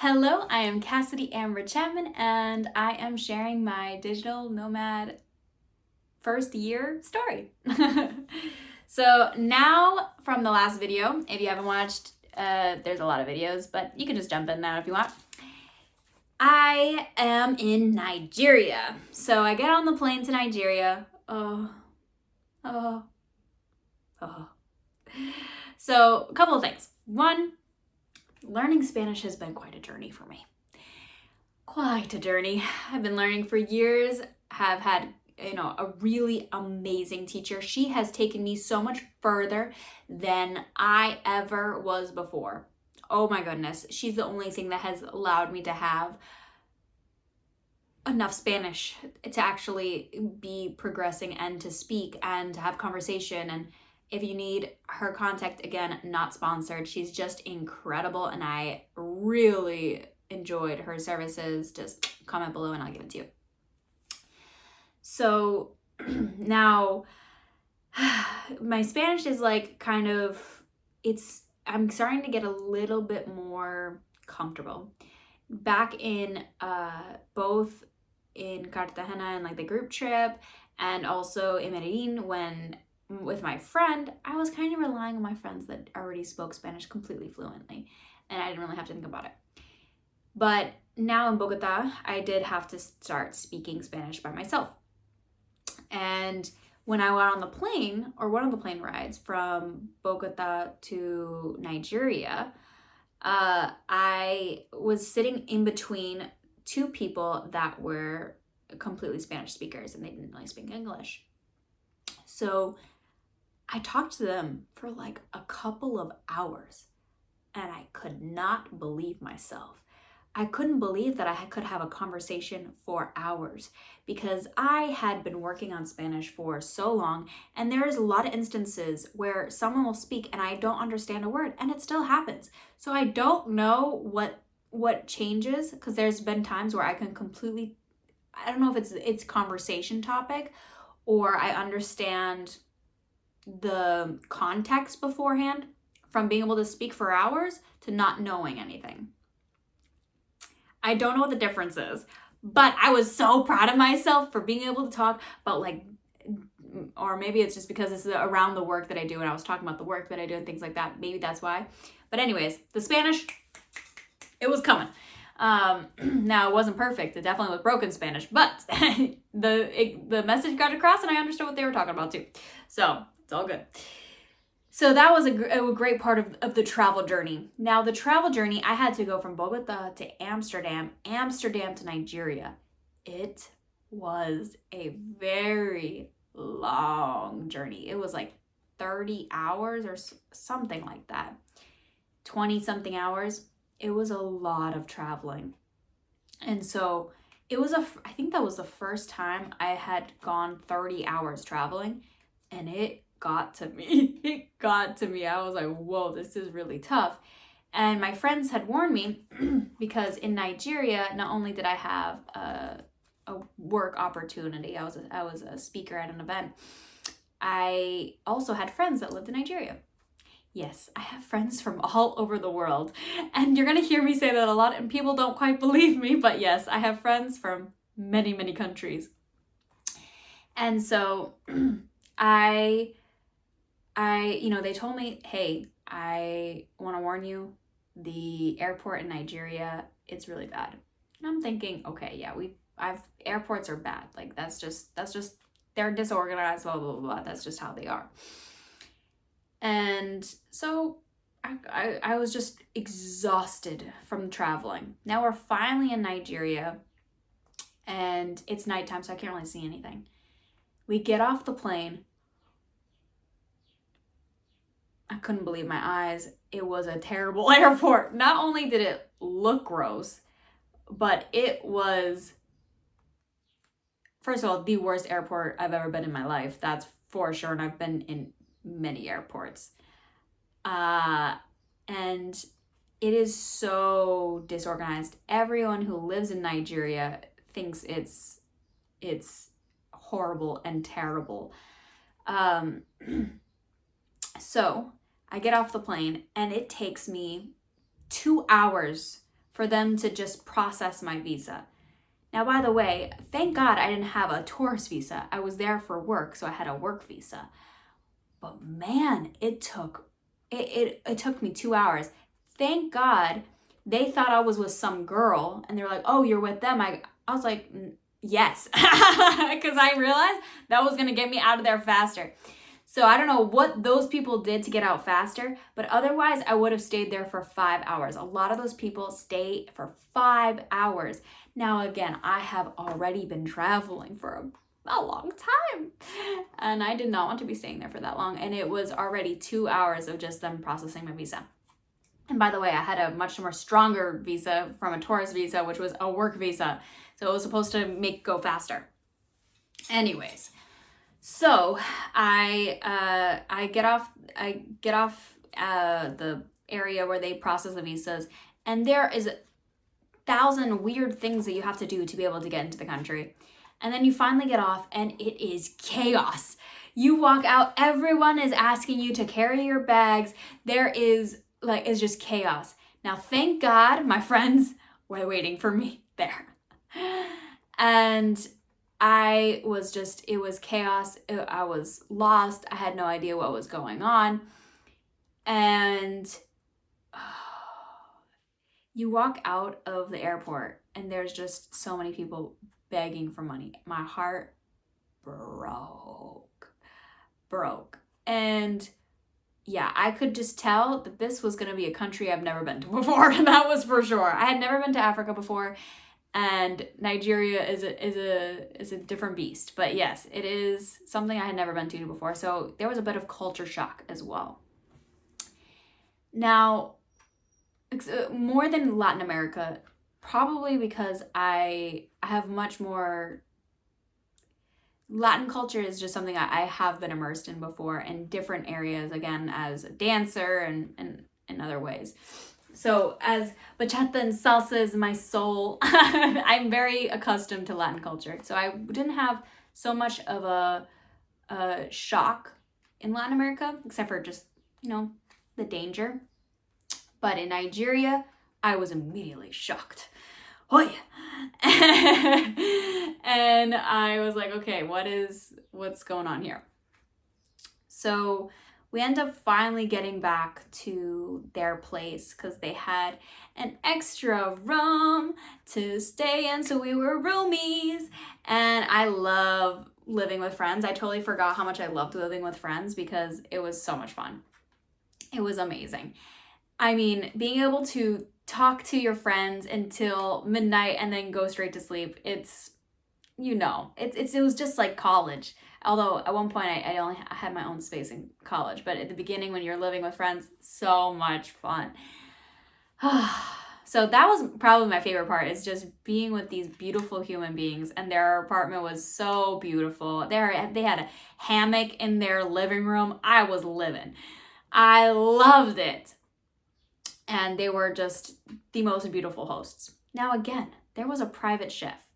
Hello, I am Cassidy Amber Chapman, and I am sharing my digital nomad first year story. So now from the last video, if you haven't watched, there's a lot of videos, but you can just jump in now if you want. I am in Nigeria. So I get on the plane to Nigeria. Oh. So a couple of things. One, learning Spanish has been quite a journey for me. Quite a journey. I've been learning for years, have had a really amazing teacher. She has taken me so much further than I ever was before. Oh my goodness. She's the only thing that has allowed me to have enough Spanish to actually be progressing and to speak and to have conversation. And if you need her contact, again, not sponsored, she's just incredible, and I really enjoyed her services. Just comment below and I'll give it to you. So now my Spanish is like I'm starting to get a little bit more comfortable. Back in both in Cartagena and like the group trip, and also in Medellin when with my friend, I was kind of relying on my friends that already spoke Spanish completely fluently, and I didn't really have to think about it. But now in Bogota, I did have to start speaking Spanish by myself. And when I went on the plane, or one of the plane rides from Bogota to Nigeria, I was sitting in between two people that were completely Spanish speakers, and they didn't really speak English. So I talked to them for like a couple of hours, and I could not believe myself. I couldn't believe that I could have a conversation for hours, because I had been working on Spanish for so long, and there is a lot of instances where someone will speak and I don't understand a word, and it still happens. So I don't know what changes, because there's been times where I don't know if it's conversation topic, or I understand the context beforehand from being able to speak for hours to not knowing anything. I don't know what the difference is, but I was so proud of myself for being able to talk about, like, or maybe it's just because this is around the work that I do and I was talking about the work that I do and things like that. Maybe that's why. But anyways, the Spanish, it was coming. Now it wasn't perfect. It definitely was broken Spanish, but the message got across and I understood what they were talking about too. So it's all good. So that was a great part of the travel journey. Now the travel journey, I had to go from Bogota to Amsterdam to Nigeria. It was a very long journey. It was like 30 hours or something like that. 20 something hours. It was a lot of traveling. And so I think that was the first time I had gone 30 hours traveling, and it got to me. It got to me. I was like, whoa, this is really tough. And my friends had warned me because in Nigeria, not only did I have a work opportunity, I was a speaker at an event, I also had friends that lived in Nigeria. Yes, I have friends from all over the world. And you're going to hear me say that a lot, and people don't quite believe me, but yes, I have friends from many, many countries. And so they told me, hey, I want to warn you, the airport in Nigeria, it's really bad. And I'm thinking, okay, yeah, airports are bad. Like that's just, they're disorganized, blah, blah, blah, blah. That's just how they are. And so I was just exhausted from traveling. Now we're finally in Nigeria, and it's nighttime, so I can't really see anything. We get off the plane. I couldn't believe my eyes. It was a terrible airport. Not only did it look gross, but it was, first of all, the worst airport I've ever been in my life. That's for sure. And I've been in many airports. And it is so disorganized. Everyone who lives in Nigeria thinks it's horrible and terrible. So I get off the plane, and it takes me 2 hours for them to just process my visa. Now, by the way, thank God I didn't have a tourist visa. I was there for work, so I had a work visa. But man, it took me 2 hours. Thank God they thought I was with some girl, and they were like, "Oh, you're with them." I was like, yes, because I realized that was gonna get me out of there faster. So I don't know what those people did to get out faster, but otherwise I would have stayed there for 5 hours. A lot of those people stay for 5 hours. Now again, I have already been traveling for a long time, and I did not want to be staying there for that long, and it was already 2 hours of just them processing my visa. And by the way, I had a much more stronger visa from a tourist visa, which was a work visa, so it was supposed to go faster. Anyways, so I get off the area where they process the visas, and there is 1,000 weird things that you have to do to be able to get into the country. And then you finally get off, and it is chaos. You walk out, everyone is asking you to carry your bags. There is it's just chaos. Now, thank God my friends were waiting for me there. And it was chaos. I was lost. I had no idea what was going on. And you walk out of the airport, and there's just so many people begging for money. My heart broke. And yeah, I could just tell that this was going to be a country I've never been to before. That was for sure. I had never been to Africa before, and Nigeria is a different beast. But yes, it is something I had never been to before. So there was a bit of culture shock as well. Now, more than Latin America, probably because I have much more. Latin culture is just something I have been immersed in before in different areas, again, as a dancer and in other ways. So as bachata and salsa is my soul, I'm very accustomed to Latin culture. So I didn't have so much of a shock in Latin America, except for just, the danger. But in Nigeria, I was immediately shocked. Oh yeah. And I was like, okay, what's going on here? So we end up finally getting back to their place because they had an extra room to stay in. So we were roomies, and I love living with friends. I totally forgot how much I loved living with friends because it was so much fun. It was amazing. I mean, being able to talk to your friends until midnight and then go straight to sleep. It was just like college. Although at one point I had my own space in college, but at the beginning when you're living with friends, so much fun. So that was probably my favorite part, is just being with these beautiful human beings, and their apartment was so beautiful. They had a hammock in their living room. I was living. I loved it. And they were just the most beautiful hosts. Now again, there was a private chef.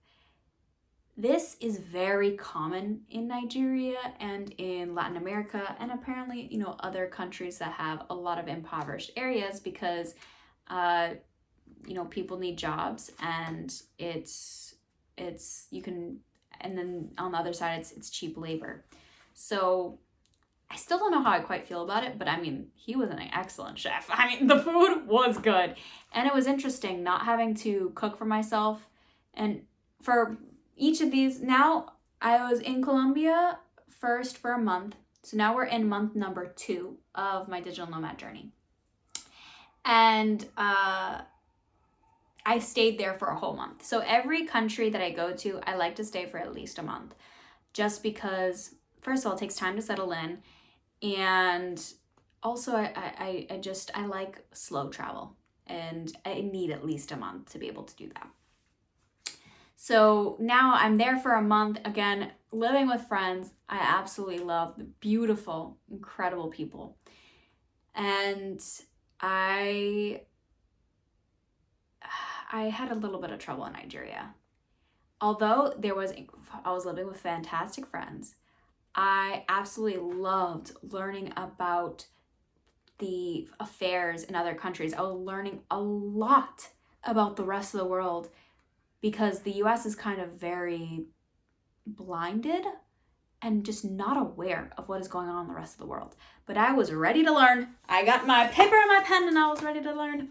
This is very common in Nigeria and in Latin America, and apparently, other countries that have a lot of impoverished areas because, people need jobs, and and then on the other side, it's cheap labor. So I still don't know how I quite feel about it, but I mean, he was an excellent chef. I mean, the food was good. And it was interesting not having to cook for myself. And for each of these, now I was in Colombia first for a month. So now we're in month number 2 of my digital nomad journey. And I stayed there for a whole month. So every country that I go to, I like to stay for at least a month. Just because, first of all, it takes time to settle in. And also I like slow travel, and I need at least a month to be able to do that. So now I'm there for a month, again, living with friends. I absolutely love the beautiful, incredible people. And I had a little bit of trouble in Nigeria. Although I was living with fantastic friends, I absolutely loved learning about the affairs in other countries. I was learning a lot about the rest of the world because the US is kind of very blinded and just not aware of what is going on in the rest of the world. But I was ready to learn. I got my paper and my pen and I was ready to learn.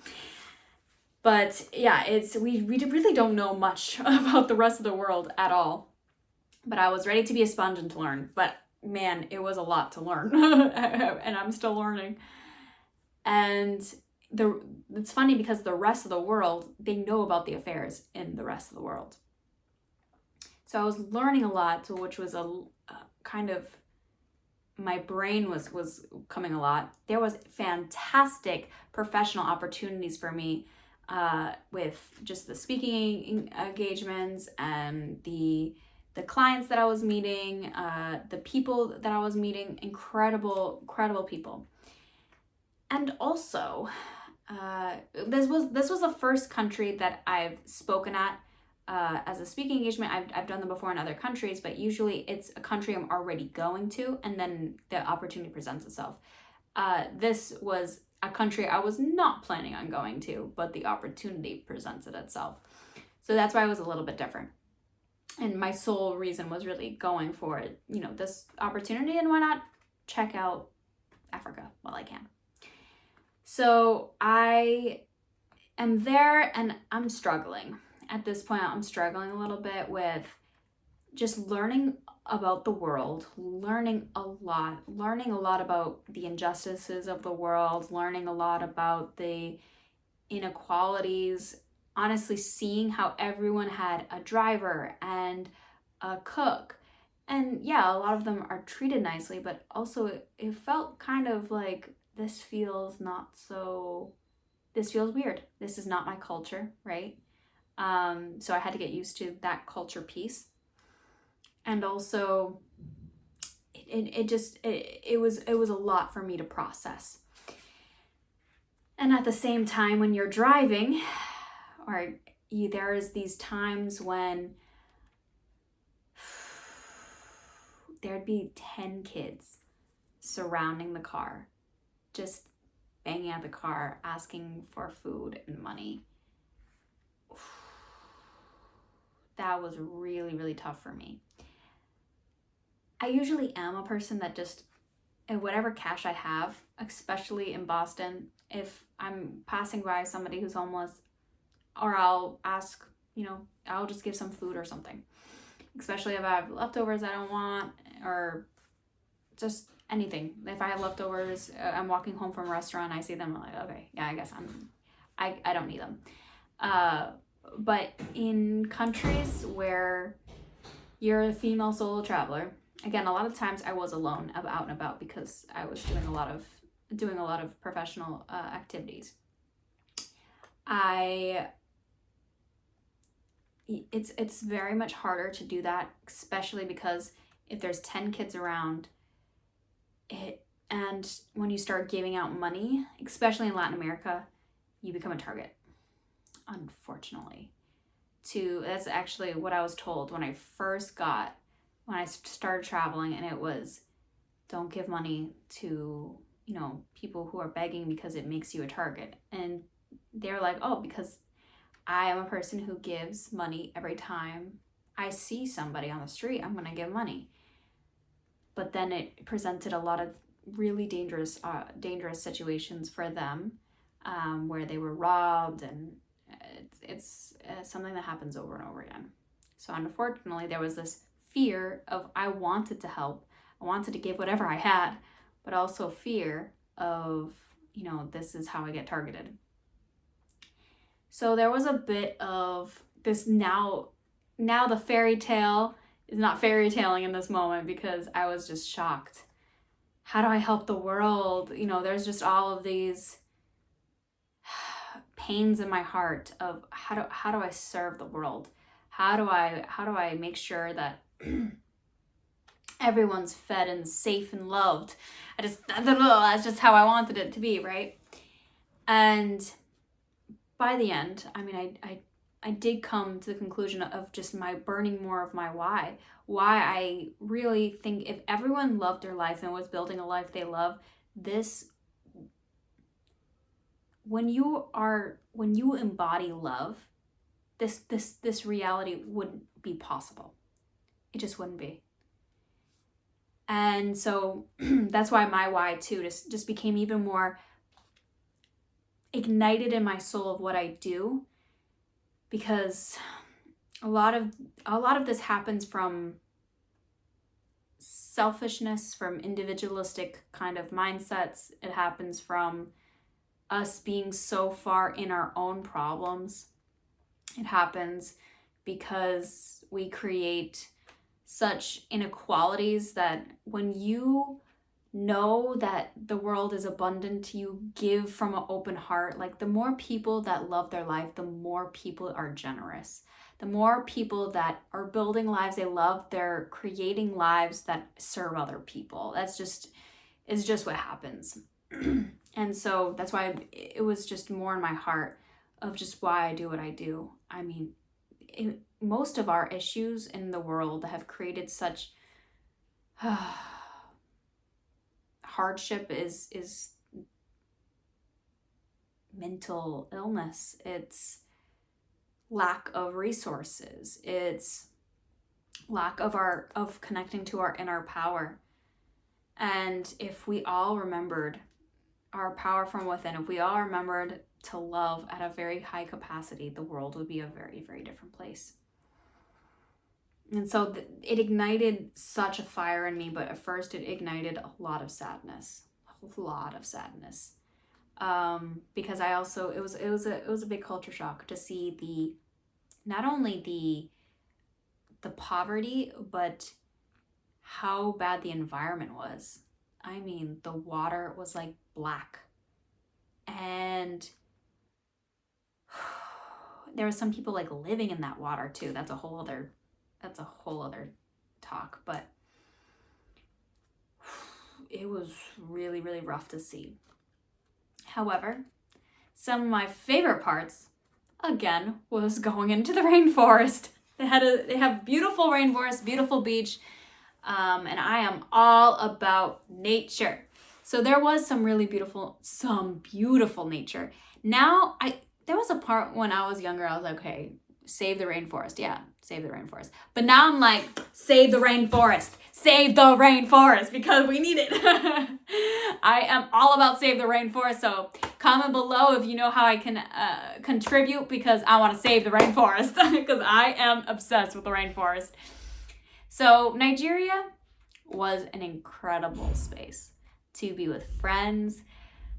But yeah, we really don't know much about the rest of the world at all. But I was ready to be a sponge and to learn. But man, it was a lot to learn. And I'm still learning. And it's funny because the rest of the world, they know about the affairs in the rest of the world. So I was learning a lot, which was a kind of, my brain was coming a lot. There was fantastic professional opportunities for me with just the speaking engagements and the clients that I was meeting, the people that I was meeting, incredible people. And also, this was the first country that I've spoken at as a speaking engagement. I've done them before in other countries, but usually it's a country I'm already going to, and then the opportunity presents itself. This was a country I was not planning on going to, but the opportunity presented itself. So that's why it was a little bit different. And my sole reason was really going for it, this opportunity, and why not check out Africa while I can. So I am there and I'm struggling. At this point, I'm struggling a little bit with just learning about the world, learning a lot about the injustices of the world, learning a lot about the inequalities, honestly seeing how everyone had a driver and a cook. And yeah, a lot of them are treated nicely, but also it felt kind of like, this feels weird. This is not my culture, right? So I had to get used to that culture piece. And also it was a lot for me to process. And at the same time, when you're driving, there is these times when there'd be 10 kids surrounding the car, just banging at the car, asking for food and money. That was really, really tough for me. I usually am a person that just, whatever cash I have, especially in Boston, if I'm passing by somebody who's homeless, or I'll ask, I'll just give some food or something. Especially if I have leftovers I don't want, or just anything. If I have leftovers, I'm walking home from a restaurant, I see them, I'm like, okay, yeah, I guess I don't need them. But in countries where you're a female solo traveler, again, a lot of times I was alone out and about because I was doing a lot of professional activities. It's very much harder to do that, especially because if there's 10 kids around, and when you start giving out money, especially in Latin America, you become a target, unfortunately. That's actually what I was told when I started traveling, and it was, don't give money to, people who are begging because it makes you a target. And they're like, oh, because I am a person who gives money every time I see somebody on the street, I'm going to give money. But then it presented a lot of really dangerous situations for them, where they were robbed, and it's something that happens over and over again. So unfortunately, there was this fear of, I wanted to help, I wanted to give whatever I had, but also fear of, this is how I get targeted. So there was a bit of this. Now the fairy tale is not fairy tailing in this moment, because I was just shocked. How do I help the world? There's just all of these pains in my heart of how do I serve the world? How do I make sure that everyone's fed and safe and loved? That's just how I wanted it to be, right? And by the end, I did come to the conclusion of just my burning more of my why I really think if everyone loved their life and was building a life they love, this when you embody love, this reality wouldn't be possible. It just wouldn't be. And so that's why my why too just became even more ignited in my soul of what I do, because a lot of this happens from selfishness, from individualistic kind of mindsets. It happens from us being so far in our own problems. It happens because we create such inequalities that when you know that the world is abundant, you give from an open heart. Like, the more people that love their life, the more people are generous. The more people that are building lives they love, they're creating lives that serve other people. Is just what happens. And so that's why it was just more in my heart of just why I do what I do. I mean, most of our issues in the world have created such hardship is mental illness. It's lack of resources. It's lack of connecting to our inner power. And if we all remembered our power from within, if we all remembered to love at a very high capacity, the world would be a very, very different place. And so it ignited such a fire in me, but at first it ignited a lot of sadness, because I also, it was a big culture shock to see not only the poverty, but how bad the environment was. I mean, the water was like black, and there were some people like living in that water too. That's a whole other talk, but it was really, really rough to see. However, some of my favorite parts, again, was going into the rainforest. They have beautiful rainforest, beautiful beach, and I am all about nature. So there was some beautiful nature. Now, there was a part when I was younger, I was like, okay, save the rainforest. Yeah, save the rainforest. But now I'm like, save the rainforest. Save the rainforest, because we need it. I am all about save the rainforest. So comment below if you know how I can contribute, because I want to save the rainforest, because I am obsessed with the rainforest. So Nigeria was an incredible space to be with friends,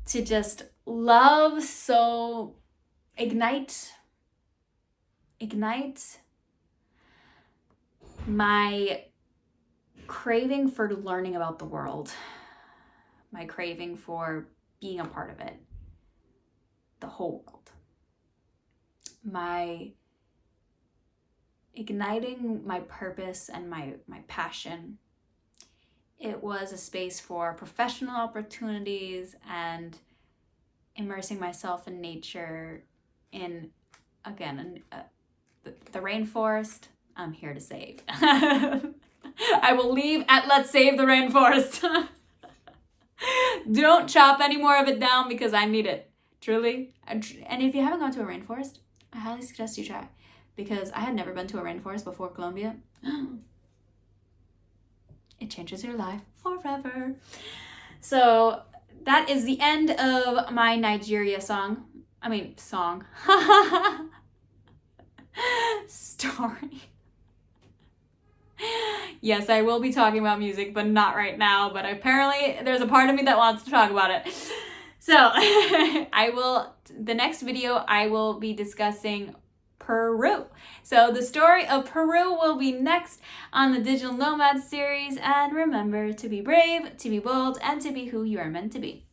to just love, so ignite my craving for learning about the world, my craving for being a part of it, the whole world, my igniting my purpose and my passion. It was a space for professional opportunities and immersing myself in nature, in, again, the rainforest. I'm here to save. I will leave at let's save the rainforest. Don't chop any more of it down, because I need it, truly. And if you haven't gone to a rainforest, I highly suggest you try, because I had never been to a rainforest before Colombia. It changes your life forever. So that is the end of my Nigeria song. Story. Yes, I will be talking about music, but not right now. But apparently there's a part of me that wants to talk about it. So the next video, I will be discussing Peru. So the story of Peru will be next on the Digital Nomad series. And remember to be brave, to be bold, and to be who you are meant to be.